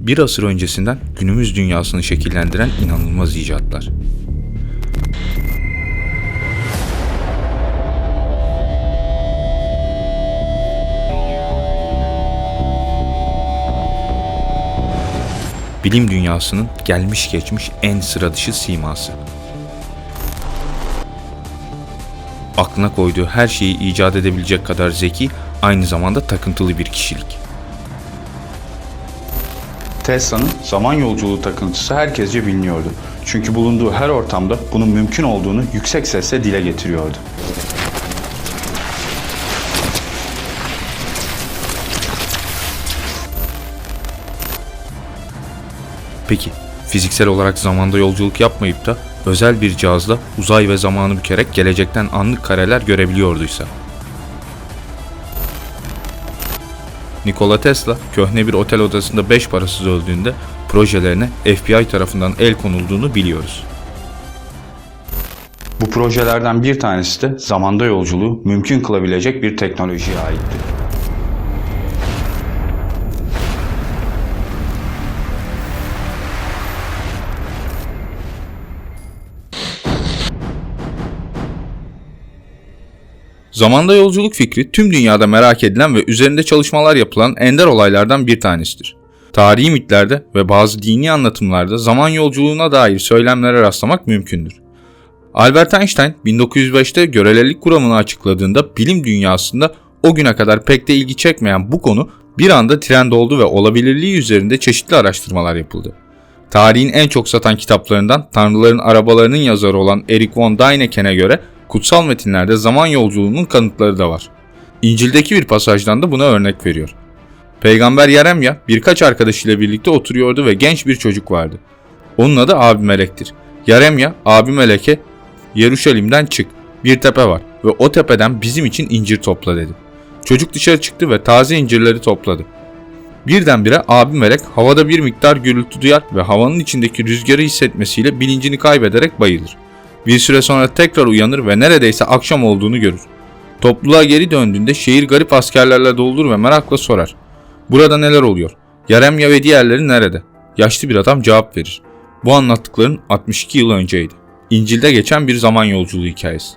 Bir asır öncesinden günümüz dünyasını şekillendiren inanılmaz icatlar. Bilim dünyasının gelmiş geçmiş en sıra dışı siması. Aklına koyduğu her şeyi icat edebilecek kadar zeki, aynı zamanda takıntılı bir kişilik. Tesla'nın zaman yolculuğu takıntısı herkesce biliniyordu. Çünkü bulunduğu her ortamda bunun mümkün olduğunu yüksek sesle dile getiriyordu. Peki, fiziksel olarak zamanda yolculuk yapmayıp da özel bir cihazla uzay ve zamanı bükerek gelecekten anlık kareler görebiliyorduysa? Nikola Tesla, köhne bir otel odasında 5 parasız öldüğünde projelerine FBI tarafından el konulduğunu biliyoruz. Bu projelerden bir tanesi de zamanda yolculuğu mümkün kılabilecek bir teknolojiye aitti. Zamanda yolculuk fikri tüm dünyada merak edilen ve üzerinde çalışmalar yapılan ender olaylardan bir tanesidir. Tarihi mitlerde ve bazı dini anlatımlarda zaman yolculuğuna dair söylemlere rastlamak mümkündür. Albert Einstein 1905'te görelilik kuramını açıkladığında bilim dünyasında o güne kadar pek de ilgi çekmeyen bu konu bir anda trend oldu ve olabilirliği üzerinde çeşitli araştırmalar yapıldı. Tarihin en çok satan kitaplarından Tanrıların Arabalarının yazarı olan Erich von Däniken'e göre kutsal metinlerde zaman yolculuğunun kanıtları da var. İncil'deki bir pasajdan da buna örnek veriyor. Peygamber Yeremya birkaç arkadaşıyla birlikte oturuyordu ve genç bir çocuk vardı. Onun adı Abimelek'tir. Yeremya Abimelek'e "Yeruşalim'den çık, bir tepe var ve o tepeden bizim için incir topla" dedi. Çocuk dışarı çıktı ve taze incirleri topladı. Birdenbire Abimelek havada bir miktar gürültü duyar ve havanın içindeki rüzgarı hissetmesiyle bilincini kaybederek bayılır. Bir süre sonra tekrar uyanır ve neredeyse akşam olduğunu görür. Topluluğa geri döndüğünde şehir garip askerlerle doludur ve merakla sorar: "Burada neler oluyor? Yeremya ve diğerleri nerede?" Yaşlı bir adam cevap verir: "Bu anlattıkların 62 yıl önceydi." İncil'de geçen bir zaman yolculuğu hikayesi.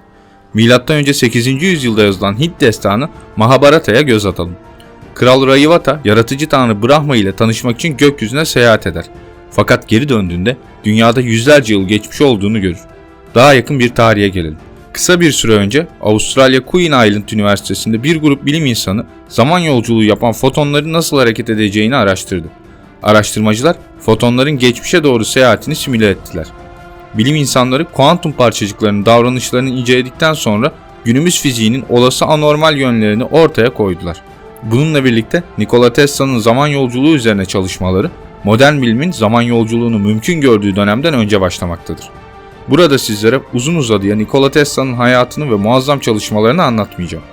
M.Ö. 8. yüzyılda yazılan Hint destanı Mahabharata'ya göz atalım. Kral Rayivata, yaratıcı tanrı Brahma ile tanışmak için gökyüzüne seyahat eder. Fakat geri döndüğünde dünyada yüzlerce yıl geçmiş olduğunu görür. Daha yakın bir tarihe gelelim. Kısa bir süre önce Avustralya Queen Island Üniversitesi'nde bir grup bilim insanı zaman yolculuğu yapan fotonların nasıl hareket edeceğini araştırdı. Araştırmacılar fotonların geçmişe doğru seyahatini simüle ettiler. Bilim insanları kuantum parçacıklarının davranışlarını inceledikten sonra günümüz fiziğinin olası anormal yönlerini ortaya koydular. Bununla birlikte Nikola Tesla'nın zaman yolculuğu üzerine çalışmaları modern bilimin zaman yolculuğunu mümkün gördüğü dönemden önce başlamaktadır. Burada sizlere uzun uzadıya Nikola Tesla'nın hayatını ve muazzam çalışmalarını anlatmayacağım.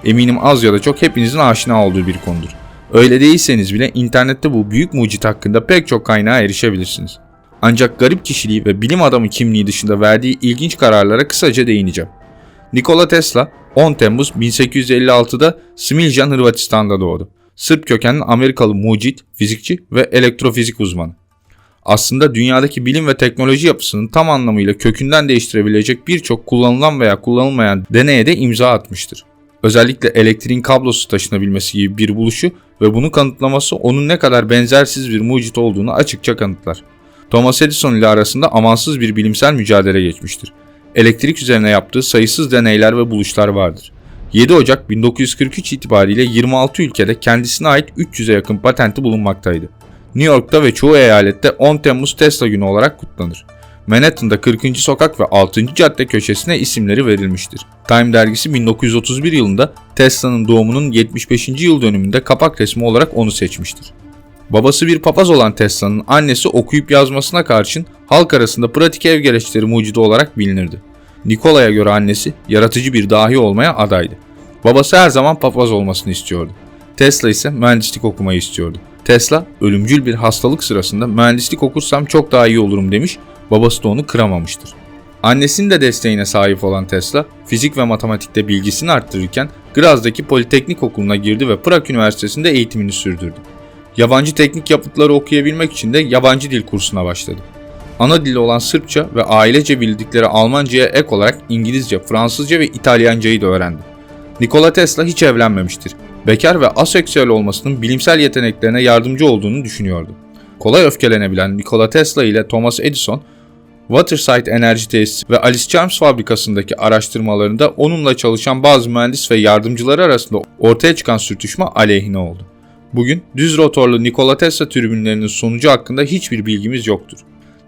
Eminim az ya da çok hepinizin aşina olduğu bir konudur. Öyle değilseniz bile internette bu büyük mucit hakkında pek çok kaynağa erişebilirsiniz. Ancak garip kişiliği ve bilim adamı kimliği dışında verdiği ilginç kararlara kısaca değineceğim. Nikola Tesla 10 Temmuz 1856'da Smiljan, Hırvatistan'da doğdu. Sırp kökenli Amerikalı mucit, fizikçi ve elektrofizik uzmanı. Aslında dünyadaki bilim ve teknoloji yapısının tam anlamıyla kökünden değiştirebilecek birçok kullanılan veya kullanılmayan deneye de imza atmıştır. Özellikle elektriğin kablosuz taşınabilmesi gibi bir buluşu ve bunu kanıtlaması onun ne kadar benzersiz bir mucit olduğunu açıkça kanıtlar. Thomas Edison ile arasında amansız bir bilimsel mücadele geçmiştir. Elektrik üzerine yaptığı sayısız deneyler ve buluşlar vardır. 7 Ocak 1943 itibariyle 26 ülkede kendisine ait 300'e yakın patenti bulunmaktaydı. New York'ta ve çoğu eyalette 10 Temmuz Tesla Günü olarak kutlanır. Manhattan'da 40. Sokak ve 6. Cadde köşesine isimleri verilmiştir. Time dergisi 1931 yılında Tesla'nın doğumunun 75. yıl dönümünde kapak resmi olarak onu seçmiştir. Babası bir papaz olan Tesla'nın annesi okuyup yazmasına karşın halk arasında pratik ev gereçleri mucidi olarak bilinirdi. Nikola'ya göre annesi yaratıcı bir dahi olmaya adaydı. Babası her zaman papaz olmasını istiyordu. Tesla ise mühendislik okumayı istiyordu. Tesla, ölümcül bir hastalık sırasında mühendislik okursam çok daha iyi olurum demiş, babası da onu kıramamıştır. Annesinin de desteğine sahip olan Tesla, fizik ve matematikte bilgisini arttırırken Graz'daki Politeknik Okulu'na girdi ve Prag Üniversitesi'nde eğitimini sürdürdü. Yabancı teknik yapıtları okuyabilmek için de yabancı dil kursuna başladı. Ana dili olan Sırpça ve ailece bildikleri Almanca'ya ek olarak İngilizce, Fransızca ve İtalyancayı da öğrendi. Nikola Tesla hiç evlenmemiştir. Bekar ve aseksüel olmasının bilimsel yeteneklerine yardımcı olduğunu düşünüyordu. Kolay öfkelenebilen Nikola Tesla ile Thomas Edison, Waterside Enerji Tesisi ve Alice Charms fabrikasındaki araştırmalarında onunla çalışan bazı mühendis ve yardımcıları arasında ortaya çıkan sürtüşme aleyhine oldu. Bugün düz rotorlu Nikola Tesla türbinlerinin sonucu hakkında hiçbir bilgimiz yoktur.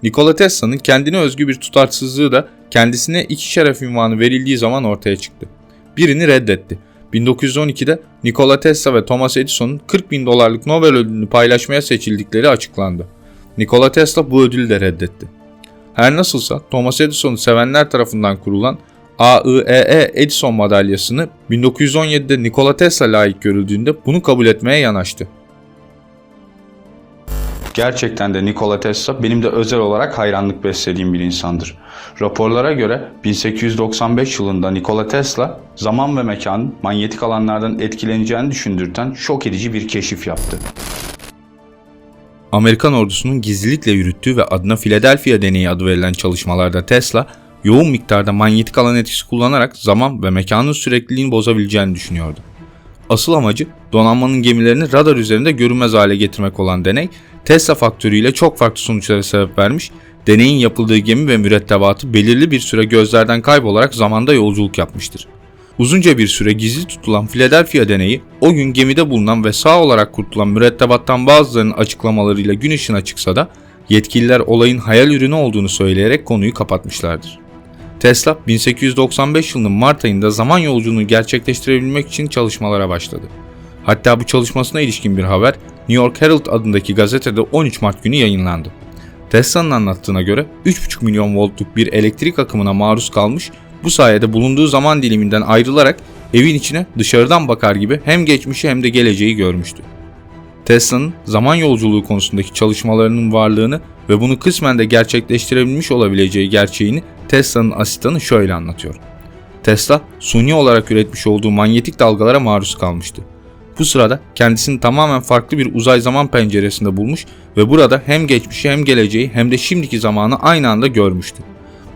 Nikola Tesla'nın kendine özgü bir tutarsızlığı da kendisine iki şeref unvanı verildiği zaman ortaya çıktı. Birini reddetti. 1912'de Nikola Tesla ve Thomas Edison'un $40.000 Nobel ödülünü paylaşmaya seçildikleri açıklandı. Nikola Tesla bu ödülü de reddetti. Her nasılsa Thomas Edison'u sevenler tarafından kurulan AIEE Edison madalyasını 1917'de Nikola Tesla layık görüldüğünde bunu kabul etmeye yanaştı. Gerçekten de Nikola Tesla benim de özel olarak hayranlık beslediğim bir insandır. Raporlara göre 1895 yılında Nikola Tesla zaman ve mekanın manyetik alanlardan etkileneceğini düşündürten şok edici bir keşif yaptı. Amerikan ordusunun gizlilikle yürüttüğü ve adına Philadelphia deneyi adı verilen çalışmalarda Tesla, yoğun miktarda manyetik alan etkisi kullanarak zaman ve mekanın sürekliliğini bozabileceğini düşünüyordu. Asıl amacı donanmanın gemilerini radar üzerinde görünmez hale getirmek olan deney, Tesla faktörüyle çok farklı sonuçlara sebep vermiş, deneyin yapıldığı gemi ve mürettebatı belirli bir süre gözlerden kaybolarak zamanda yolculuk yapmıştır. Uzunca bir süre gizli tutulan Philadelphia deneyi, o gün gemide bulunan ve sağ olarak kurtulan mürettebattan bazılarının açıklamalarıyla gün ışığına çıksa da, yetkililer olayın hayal ürünü olduğunu söyleyerek konuyu kapatmışlardır. Tesla, 1895 yılının Mart ayında zaman yolculuğunu gerçekleştirebilmek için çalışmalara başladı. Hatta bu çalışmasına ilişkin bir haber, New York Herald adındaki gazetede 13 Mart günü yayınlandı. Tesla'nın anlattığına göre 3,5 milyon voltluk bir elektrik akımına maruz kalmış, bu sayede bulunduğu zaman diliminden ayrılarak evin içine dışarıdan bakar gibi hem geçmişi hem de geleceği görmüştü. Tesla'nın zaman yolculuğu konusundaki çalışmalarının varlığını ve bunu kısmen de gerçekleştirebilmiş olabileceği gerçeğini Tesla'nın asistanı şöyle anlatıyor. Tesla, suni olarak üretmiş olduğu manyetik dalgalara maruz kalmıştı. Bu sırada kendisini tamamen farklı bir uzay zaman penceresinde bulmuş ve burada hem geçmişi hem geleceği hem de şimdiki zamanı aynı anda görmüştü.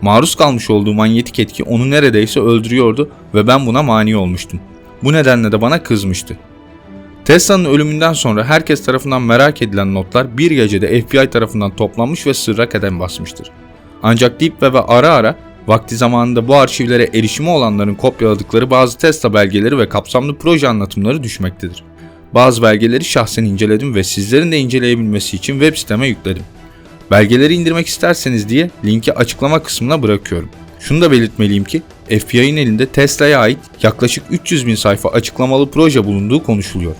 Maruz kalmış olduğu manyetik etki onu neredeyse öldürüyordu ve ben buna mani olmuştum. Bu nedenle de bana kızmıştı. Tesla'nın ölümünden sonra herkes tarafından merak edilen notlar bir gecede FBI tarafından toplanmış ve sırra kadem basmıştır. Ancak Deep Web'e ara ara vakti zamanında bu arşivlere erişimi olanların kopyaladıkları bazı Tesla belgeleri ve kapsamlı proje anlatımları düşmektedir. Bazı belgeleri şahsen inceledim ve sizlerin de inceleyebilmesi için web siteme yükledim. Belgeleri indirmek isterseniz diye linki açıklama kısmına bırakıyorum. Şunu da belirtmeliyim ki FBI'nin elinde Tesla'ya ait yaklaşık 300.000 sayfa açıklamalı proje bulunduğu konuşuluyor.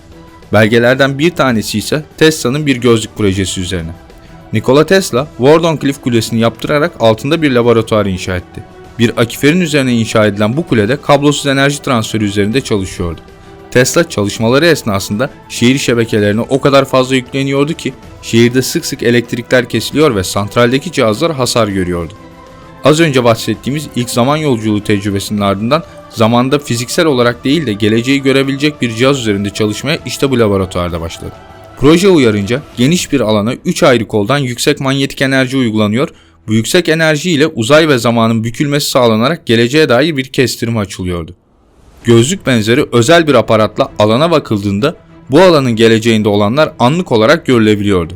Belgelerden bir tanesi ise Tesla'nın bir gözlük projesi üzerine. Nikola Tesla, Wardenclyffe Kulesi'ni yaptırarak altında bir laboratuvar inşa etti. Bir akiferin üzerine inşa edilen bu kulede kablosuz enerji transferi üzerinde çalışıyordu. Tesla çalışmaları esnasında şehir şebekelerine o kadar fazla yükleniyordu ki şehirde sık sık elektrikler kesiliyor ve santraldeki cihazlar hasar görüyordu. Az önce bahsettiğimiz ilk zaman yolculuğu tecrübesinin ardından zamanda fiziksel olarak değil de geleceği görebilecek bir cihaz üzerinde çalışmaya işte bu laboratuvarda başladı. Proje uyarınca geniş bir alana 3 ayrı koldan yüksek manyetik enerji uygulanıyor, bu yüksek enerji ile uzay ve zamanın bükülmesi sağlanarak geleceğe dair bir kestirme açılıyordu. Gözlük benzeri özel bir aparatla alana bakıldığında bu alanın geleceğinde olanlar anlık olarak görülebiliyordu.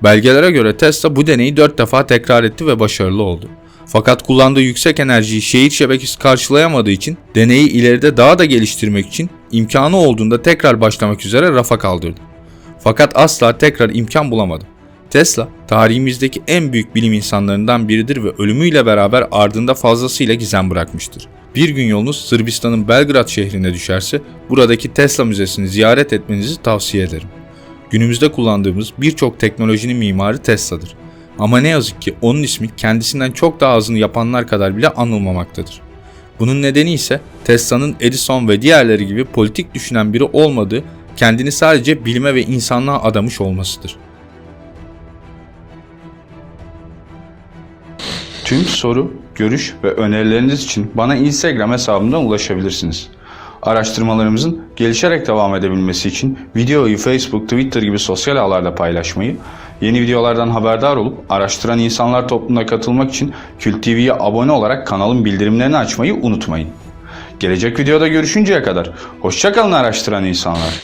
Belgelere göre Tesla bu deneyi 4 defa tekrar etti ve başarılı oldu. Fakat kullandığı yüksek enerjiyi şehir şebekesi karşılayamadığı için deneyi ileride daha da geliştirmek için imkanı olduğunda tekrar başlamak üzere rafa kaldırdı. Fakat asla tekrar imkan bulamadı. Tesla, tarihimizdeki en büyük bilim insanlarından biridir ve ölümüyle beraber ardında fazlasıyla gizem bırakmıştır. Bir gün yolunuz Sırbistan'ın Belgrad şehrine düşerse buradaki Tesla Müzesi'ni ziyaret etmenizi tavsiye ederim. Günümüzde kullandığımız birçok teknolojinin mimarı Tesla'dır. Ama ne yazık ki onun ismi kendisinden çok daha azını yapanlar kadar bile anılmamaktadır. Bunun nedeni ise Tesla'nın Edison ve diğerleri gibi politik düşünen biri olmadığı, kendini sadece bilime ve insanlığa adamış olmasıdır. Tüm soru, görüş ve önerileriniz için bana Instagram hesabımdan ulaşabilirsiniz. Araştırmalarımızın gelişerek devam edebilmesi için videoyu Facebook, Twitter gibi sosyal ağlarda paylaşmayı, yeni videolardan haberdar olup araştıran insanlar topluluğuna katılmak için Kült TV'ye abone olarak kanalın bildirimlerini açmayı unutmayın. Gelecek videoda görüşünceye kadar hoşça kalın araştıran insanlar.